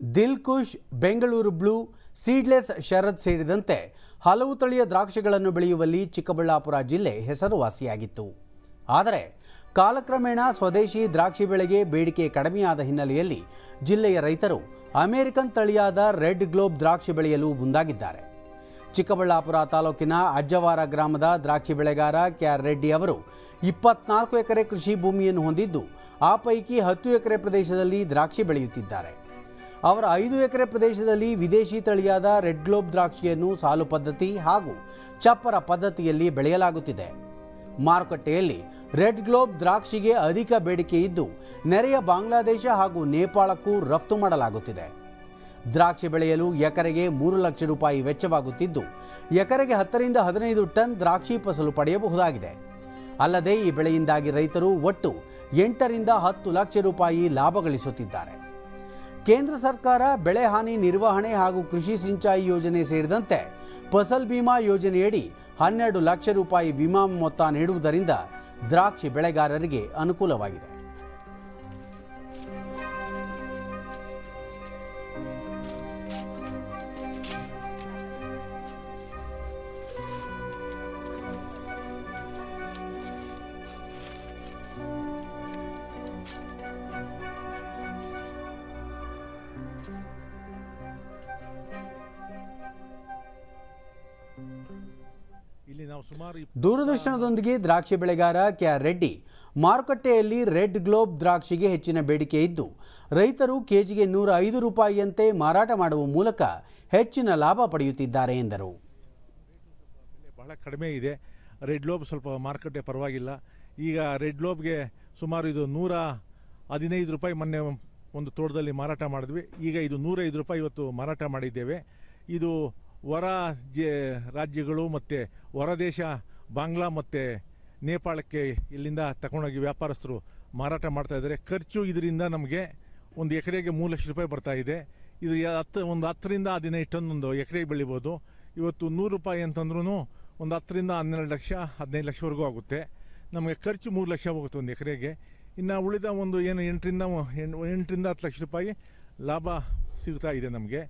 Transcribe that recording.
Dilkhush, Bengaluru blue, seedless Sharad ಸೇರಿದಂತೆ ಹಲವು ತಳಿಯ ದ್ರಾಕ್ಷಿಗಳನ್ನು ಬೆಳೆಯುವಲ್ಲಿ ಚಿಕ್ಕಬಳ್ಳಾಪುರ ಜಿಲ್ಲೆ ಹೆಸರುವಾಸಿಯಾಗಿತ್ತು. ಆದರೆ ಕಾಲಕ್ರಮೇಣ ಸ್ವದೇಶಿ ದ್ರಾಕ್ಷಿ ಬೆಳೆಗೆ ಬೇಡಿಕೆ ಕಡಿಮೆಯಾದ ಹಿನ್ನೆಲೆಯಲ್ಲಿ ಜಿಲ್ಲೆಯ ರೈತರು ಅಮೆರಿಕನ್ ತಳಿಯಾದ ರೆಡ್ ಗ್ಲೋಬ್ ದ್ರಾಕ್ಷಿ ಬೆಳೆಯಲು ಮುಂದಾಗಿದ್ದಾರೆ. ಚಿಕ್ಕಬಳ್ಳಾಪುರ ತಾಲೂಕಿನ ಅಜ್ಜವಾರ ಗ್ರಾಮದ ದ್ರಾಕ್ಷಿ ಬೆಳೆಗಾರ ಕೆಆರ್ ರೆಡ್ಡಿ ಅವರು 24 ಎಕರೆ ಕೃಷಿ ಭೂಮಿಯನ್ನು ಹೊಂದಿದ್ದು, ಆ ಪೈಕಿ 10 ಎಕರೆ ಪ್ರದೇಶದಲ್ಲಿ ದ್ರಾಕ್ಷಿ ಬೆಳೆಯುತ್ತಿದ್ದಾರೆ. ಅವರ 5 ಎಕರೆ ಪ್ರದೇಶದಲ್ಲಿ ವಿದೇಶಿ ತಳಿಯಾದ ರೆಡ್ ಗ್ಲೋಬ್ ದ್ರಾಕ್ಷಿಯನ್ನು ಸಾಲು ಪದ್ಧತಿ ಹಾಗೂ ಚಪ್ಪರ ಪದ್ಧತಿಯಲ್ಲಿ ಬೆಳೆಯಲಾಗುತ್ತಿದೆ. ಮಾರುಕಟ್ಟೆಯಲ್ಲಿ ರೆಡ್ ಗ್ಲೋಬ್ ದ್ರಾಕ್ಷಿಗೆ ಅಧಿಕ ಬೇಡಿಕೆ ಇದ್ದು, ನೆರೆಯ ಬಾಂಗ್ಲಾದೇಶ ಹಾಗೂ ನೇಪಾಳಕ್ಕೂ ರಫ್ತು ಮಾಡಲಾಗುತ್ತಿದೆ. ದ್ರಾಕ್ಷಿ ಬೆಳೆಯಲು ಎಕರೆಗೆ 3 ಲಕ್ಷ ರೂಪಾಯಿ ವೆಚ್ಚವಾಗುತ್ತಿದ್ದು, ಎಕರೆಗೆ 10 ರಿಂದ 15 ಟನ್ ದ್ರಾಕ್ಷಿ ಫಸಲು ಪಡೆಯಬಹುದಾಗಿದೆ. ಅಲ್ಲದೆ ಈ ಬೆಳೆಯಿಂದಾಗಿ ರೈತರು ಒಟ್ಟು 8 ರಿಂದ 10 ಲಕ್ಷ ರೂಪಾಯಿ ಲಾಭ ಗಳಿಸುತ್ತಿದ್ದಾರೆ. ಕೇಂದ್ರ ಸರ್ಕಾರ ಬೆಳೆ ಹಾನಿ ನಿರ್ವಹಣೆ ಹಾಗೂ ಕೃಷಿ ಸಿಂಚಾಯಿ ಯೋಜನೆ ಸೇರಿದಂತೆ ಫಸಲ್ ಬಿಮಾ ಯೋಜನೆಯಡಿ 12 ಲಕ್ಷ ರೂಪಾಯಿ ವಿಮಾ ಮೊತ್ತ ನೀಡುವುದರಿಂದ ದ್ರಾಕ್ಷಿ ಬೆಳೆಗಾರರಿಗೆ ಅನುಕೂಲವಾಗಿದೆ. ದೂರದರ್ಶನದೊಂದಿಗೆ ದ್ರಾಕ್ಷಿ ಬೆಳೆಗಾರ ಕೆಆರ್ ರೆಡ್ಡಿ, ಮಾರುಕಟ್ಟೆಯಲ್ಲಿ ರೆಡ್ ಗ್ಲೋಬ್ ದ್ರಾಕ್ಷಿಗೆ ಹೆಚ್ಚಿನ ಬೇಡಿಕೆ ಇದ್ದು, ರೈತರು ಕೆಜಿಗೆ 105 ರೂಪಾಯಿಯಂತೆ ಮಾರಾಟ ಮಾಡುವ ಮೂಲಕ ಹೆಚ್ಚಿನ ಲಾಭ ಪಡೆಯುತ್ತಿದ್ದಾರೆ ಎಂದರು. ಬಹಳ ಕಡಿಮೆ ಇದೆ. ರೆಡ್ ಗ್ಲೋಬ್ ಸ್ವಲ್ಪ ಮಾರುಕಟ್ಟೆ ಪರವಾಗಿಲ್ಲ. ಈಗ ರೆಡ್ ಗ್ಲೋಬ್ಗೆ ಸುಮಾರು ಇದು 115 ರೂಪಾಯಿ ಮೊನ್ನೆ ಒಂದು ತೋಟದಲ್ಲಿ ಮಾರಾಟ ಮಾಡಿದ್ವಿ. ಈಗ ಇದು 105 ರೂಪಾಯಿ ಇವತ್ತು ಮಾರಾಟ ಮಾಡಿದ್ದೇವೆ. ಇದು ಹೊರ ರಾಜ್ಯಗಳು ಮತ್ತು ಹೊರದೇಶ ಬಾಂಗ್ಲಾ ಮತ್ತು ನೇಪಾಳಕ್ಕೆ ಇಲ್ಲಿಂದ ತಗೊಂಡೋಗಿ ವ್ಯಾಪಾರಸ್ಥರು ಮಾರಾಟ ಮಾಡ್ತಾಯಿದ್ದಾರೆ. ಖರ್ಚು ಇದರಿಂದ ನಮಗೆ ಒಂದು ಎಕರೆಗೆ 3 ಲಕ್ಷ ರೂಪಾಯಿ ಬರ್ತಾ ಇದೆ. ಇದು 10 ರಿಂದ 15 ಟನ್ ಒಂದು ಎಕರೆಗೆ ಬೆಳಿಬೋದು. ಇವತ್ತು 100 ರೂಪಾಯಿ ಅಂತಂದ್ರೂ ಒಂದು 10 ರಿಂದ 12 ಲಕ್ಷ 15 ಲಕ್ಷವರೆಗೂ ಆಗುತ್ತೆ. ನಮಗೆ ಖರ್ಚು 3 ಲಕ್ಷ ಹೋಗುತ್ತೆ ಒಂದು ಎಕರೆಗೆ. ಇನ್ನು ಉಳಿದ ಒಂದು ಏನು 8 ರಿಂದ 10 ಲಕ್ಷ ರೂಪಾಯಿ ಲಾಭ ಸಿಗ್ತಾ ಇದೆ ನಮಗೆ.